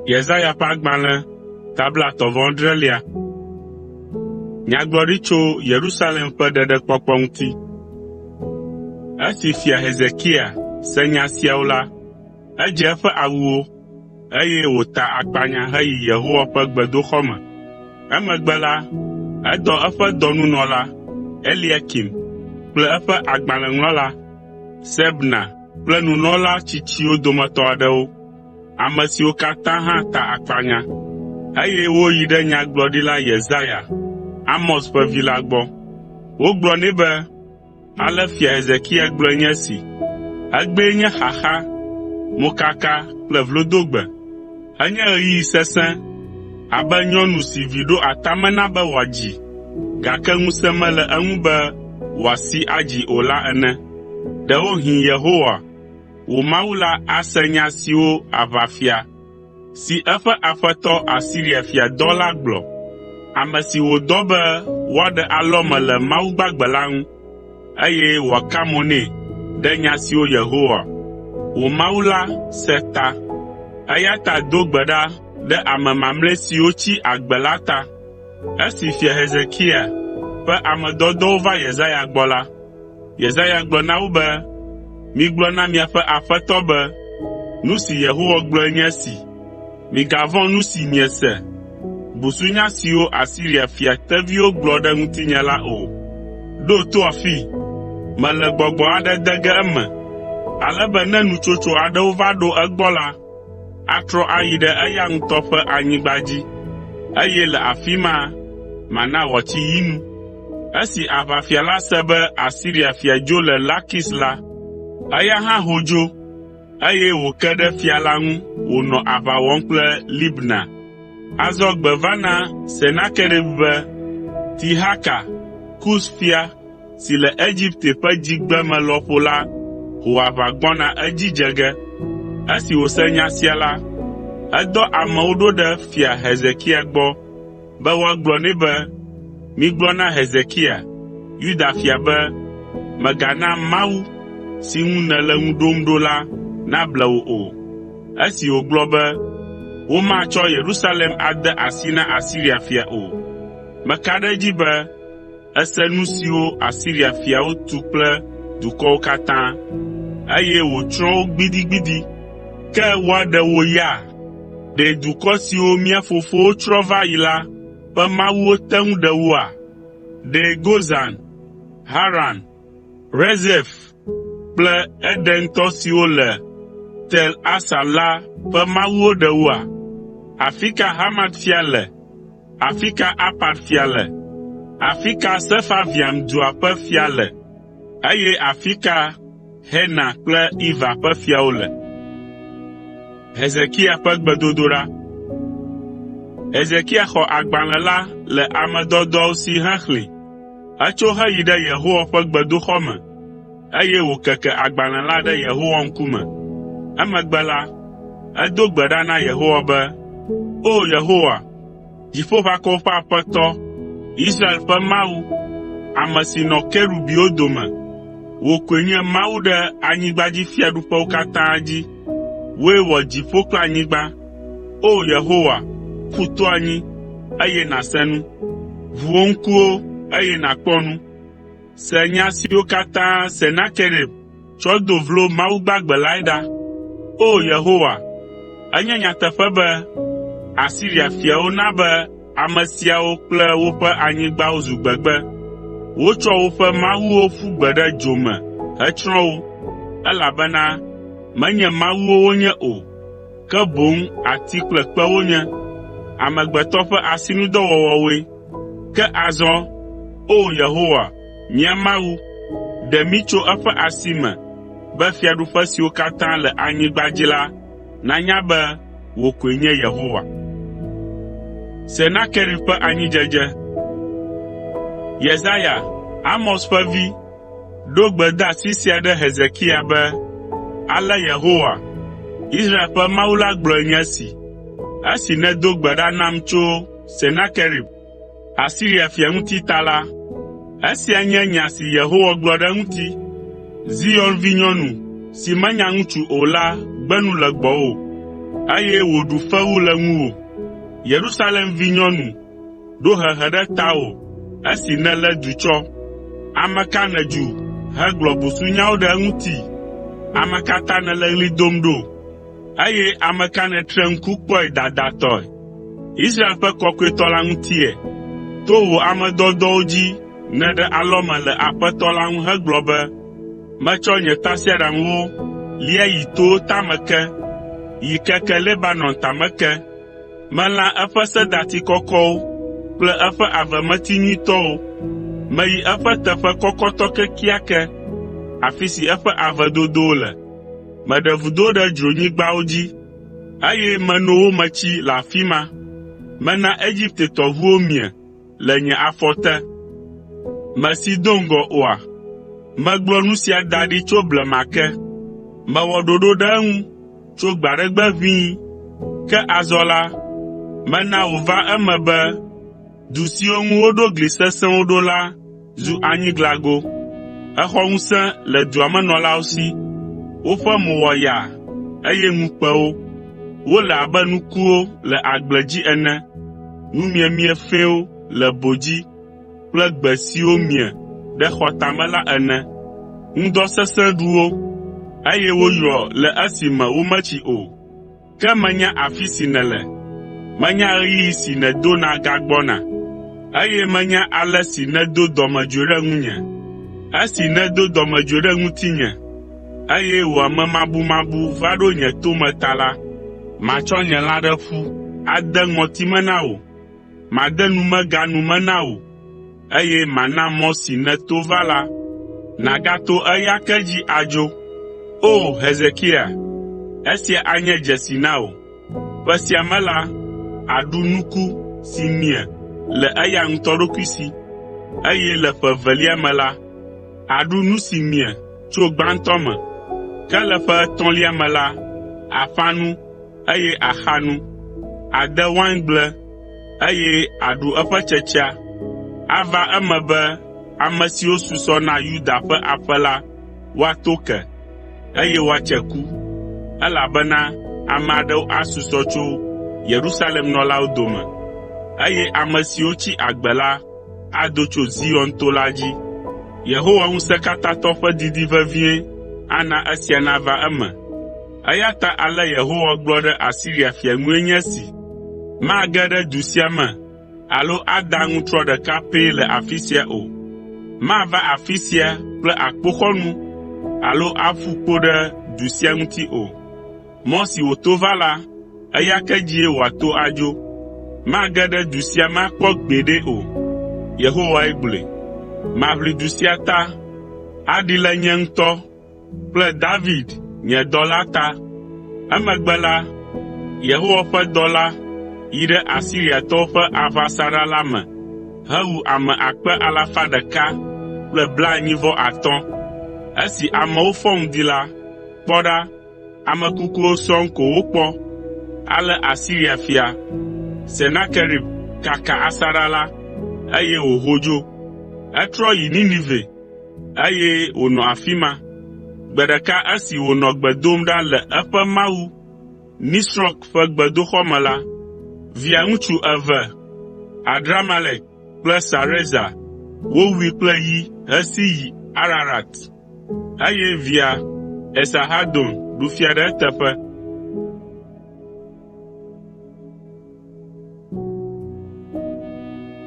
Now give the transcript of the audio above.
Yesaya ƒe agbalẽ tabla 9. Nyagblɔɖi tso Yerusalem ƒe ɖeɖekpɔkpɔ ŋuti. Esi fia Hezekia se nya siawo la, edze eƒe awuwo, eye wòta akpanya heyi Yehowa ƒe gbedoxɔ me. Emegbe la, edɔ eƒe dɔnunɔla Eliakim kple eƒe agbalẽŋlɔla Sebna kple nunɔla tsitsiwo dometɔ aɖewo, ame siwo katã hã ta akpanya, eye woyi ɖe nyagblɔɖila Yesaya, Amos ƒe vi la gbɔ. Wogblɔ nɛ be, ale fia Hezekia gblɔe nye esi: egbee nye xaxa, mokaka kple vlodogbe. Enye ɣeyiɣi sesẽ abe nyɔnu si vi ɖo atame na be wòadzi, gake ŋusẽ mele eŋu be wòasi adzi o la ene. Ɖewohĩ Yehowa, wò Mawu la ase nya siwo aʋafia si eƒe aƒetɔ Asiria fia dɔ la gblɔ, ame si wòdɔ be woaɖe alɔme le Mawu gbagbe la ŋu, eye wòaka mo nɛ ɖe nya siwo Yehowa, wò Mawu la se ta. Eya ta do gbe ɖa ɖe ame mamlɛ siwo tsi agbe la ta. Esi fia Hezekia ƒe ame dɔdɔwo va Yesaya gbɔ la, Yesaya gblɔ na wo be, migblɔ na miaƒe aƒetɔ be, nu si Yehowa gblɔe nye esi: migavɔ̃ nu si miese, busunya siwo Asiria fia teviwo gblɔ ɖe ŋutinye la o. Ɖo to afii, mele gbɔgbɔ aɖe de ge eme, ale be ne nutsotso aɖewo va ɖo egbɔ la, atrɔ ayi ɖe eya ŋutɔ ƒe anyigba dzi, eye le afi ma mana wòatsi yinu. Esi aʋafia la se be Asiria fia dzo le Lakis la, eya hã ho dzo, eye wòke ɖe fia la ŋu wònɔ aʋa wɔm kple Libna. Azɔ gbe va na Senakerib be, Tirhaka, Kus fia si le Egipte ƒe dzigbeme lɔƒo la ho aʋa gbɔna edzi dze ge. Esi wòse nya sia la, edɔ amewo ɖo ɖe fia Hezekia gbɔ be woagblɔ nɛ be, migblɔ na Hezekia, Yuda fia be, mègana Mawu si ŋu nèle ŋu ɖom ɖo la nable wò o. Esi wògblɔ be, womatsɔ Yerusalem ade asi na Asiria fia o. Meka ɖe edzi be, ese nu siwo Asiria fiawo tu kple dukɔwo katã, eye wòtsrɔ̃ wo gbidigbidi. Ke woaɖe wo ya? Ɖe dukɔ siwo mía fofowo tsrɔ̃ va yi la ƒe mawuwo te ŋu ɖe woa? Ɖe Gozan, Haran, Rezef kple Edentɔ siwo le Tel Asar la ƒe mawuwo ɖe woa? Afi ka Hamat fia le? Afi ka Apad fia le? Afi ka Sefaviam dua ƒe fia le? Eye afi ka Hena kple Iva ƒe fiawo le? Hezekia ƒe gbedodoɖa. Hezekia xɔ agbalẽ la le ame dɔdɔwo si hexlẽ. Etso heyi ɖe Yehowa ƒe gbedoxɔ me, eye wòkeke agbalẽ la ɖe Yehowa ŋkume. Emegbe la, edo gbe ɖa na Yehowa be, O Yehowa, Dziƒoʋakɔwo ƒe Aƒetɔ, Israel ƒe Mawu, ame si nɔ kerubiwo dome, wò koe nye Mawu ɖe anyigbadzifiaɖuƒewo katã dzi. Wòe wɔ dziƒo kple anyigba. O Yehowa, ƒu to anyi, eye nàse nu. Ʋu wò ŋkuwo, eye nàkpɔ nu. Se nya siwo katã Senakerib tsɔ do vlo Mawu gbagbe lae ɖa. O Yehowa, enye nyateƒe be Asiria fiawo na be ame siawo kple woƒe anyigbawo zu gbegbe. Wotsɔ woƒe mawuwo ƒu gbe ɖe dzo me hetsrɔ̃ wo, elabena menye mawuwo wonye o, ke boŋ ati kple kpe wonye, amegbetɔ ƒe asinudɔwɔwɔwoe. Ke azɔ, O Yehowa, mía Mawu, ɖe mí tso eƒe asi me, be fiaɖuƒe siwo katã le anyigba dzi la nanya be wò koe nye Yehowa. Senakerib ƒe anyidzedze. Yesaya, Amos ƒe vi, ɖo gbedeasi sia ɖe Hezekia be, ale Yehowa, Israel ƒe Mawu la gblɔe nye esi: esi nedo gbe ɖa nam tso Senakerib, Asiria fia ŋuti ta la, esia nye nya si Yehowa gblɔ ɖe ŋuti. Zion vinyɔnu si menya ŋutsu o la gbe nu le gbɔwò. eye wòɖu fewu le ŋuwò. Yerusalem vinyɔnu, ɖo hehe ɖe tawò esi nèlé du tsɔ. Ame ka nèdzu hegblɔ busunyawo ɖe eŋuti? Ame ka ta nèle ɣli dom ɖo? Eye ame ka nètre ŋku kpɔe dadatɔe? Israel ƒe Kɔkɔetɔ la ŋutie. To wò ame dɔdɔwo dzi nèɖe alɔme le Aƒetɔ la ŋu hegblɔ be, metsɔ nye tasiaɖamwo lia yi towo tame ke, yi keke Lebanon tame ke. Melã eƒe sedati kɔkɔwo kple eƒe avemeti nyuitɔwo. Meyi eƒe teƒe kɔkɔtɔ kekeake, afi si eƒe ave dodowo le. Meɖe vudo ɖe dzronyigbawo dzi, eye meno wo me tsi le afi ma. Mena Egipte tɔʋuwo mie le nye afɔ te. Mèsi do ŋgɔ oa? Megblɔ nu sia da ɖi tso blema ke. Mewɔ ɖoɖo ɖe eŋu tso gbe aɖe gbe ʋĩi. Ke azɔ la, mena wòva eme be du siwo ŋu woɖo gli sesẽwo ɖo la zu anyiglago. Exɔ ŋusẽ le dua me nɔlawo si. Woƒe mo wɔ yaa, eye ŋu kpe wo. Wole abe nukuwo le agble dzi ene. Nu miemie fɛ̃wo le bo dzi kple gbe siwo mie ɖe xɔtame la ene. Ŋdɔ sesẽ ɖu wo, eye woyrɔ le esime wometsi o. Ke menya afi si nèle. Menya ɣeyiɣi si nèdona gagbɔna, eye menya ale si nèdo dɔmedzoe ɖe ŋunye. Esi nèdo dɔmedzoe ɖe ŋutinye, eye wò amemabumabu va ɖo nye tome ta la, matsɔ nye lãɖeƒu ade ŋɔtime na wò. Made numeganu me na wò, eye mana mɔ si nèto va la, nàgato eya ke dzi adzo. O Hezekia, esia anye dzesi na wò. Ƒe sia me la, àɖu nuku si mie le eya ŋutɔ ɖokui si, eye le ƒe velia me la, àɖu nu si mie tso gbãtɔ me. Ke le ƒe etɔ̃lia me la, àƒã nu, eye àxa nu. Àde waingble, eye àɖu eƒe tsetsea. Ava eme be ame siwo susɔ na Yuda ƒe aƒe la woato ke, eye woatse ku, elabena ame aɖewo asusɔ tso Yerusalem nɔlawo dome, eye ame siwo tsi agbe la ado tso Zion to la dzi. Yehowa Ŋusẽkatãtɔ ƒe didi vevie ana esia nava eme. Eya ta ale Yehowa gblɔ ɖe Asiria fia ŋue nye si: mage ɖe du sia me alo ada ŋutrɔ ɖeka pɛ le afi sia o. Mava afi sia kple akpoxɔnu alo aƒu kpo ɖe du sia ŋuti o. Mɔ si wòto va la, eya ke dzie wòato adzo. Mage ɖe du sia me akpɔ gbeɖe o. Yehowae gblɔe. Maʋli du sia ta, aɖi le nye ŋutɔ kple David, nye dɔla ta. Emegbe la, Yehowa ƒe dɔla yi ɖe Asiriatɔwo ƒe aʋasaɖa la me hewu ame 185,000. Esi amewo fɔ ŋdi la, kpɔ ɖa, ame kukuwo sɔŋ ko wokpɔ. Ale Asiria fia Senakerib kaka asaɖa la, eye wòho dzo. Etrɔ yi Ninive, eye wònɔ afi ma. Gbe ɖeka esi wònɔ gbe dom ɖa le eƒe mawu Nisrɔk ƒe gbedoxɔ me la, via ŋutsu eve, Adramelek kple Sareza, wowui kple yi hesi yi Ararat, eye via Esarhadon ɖu fia ɖe eteƒe.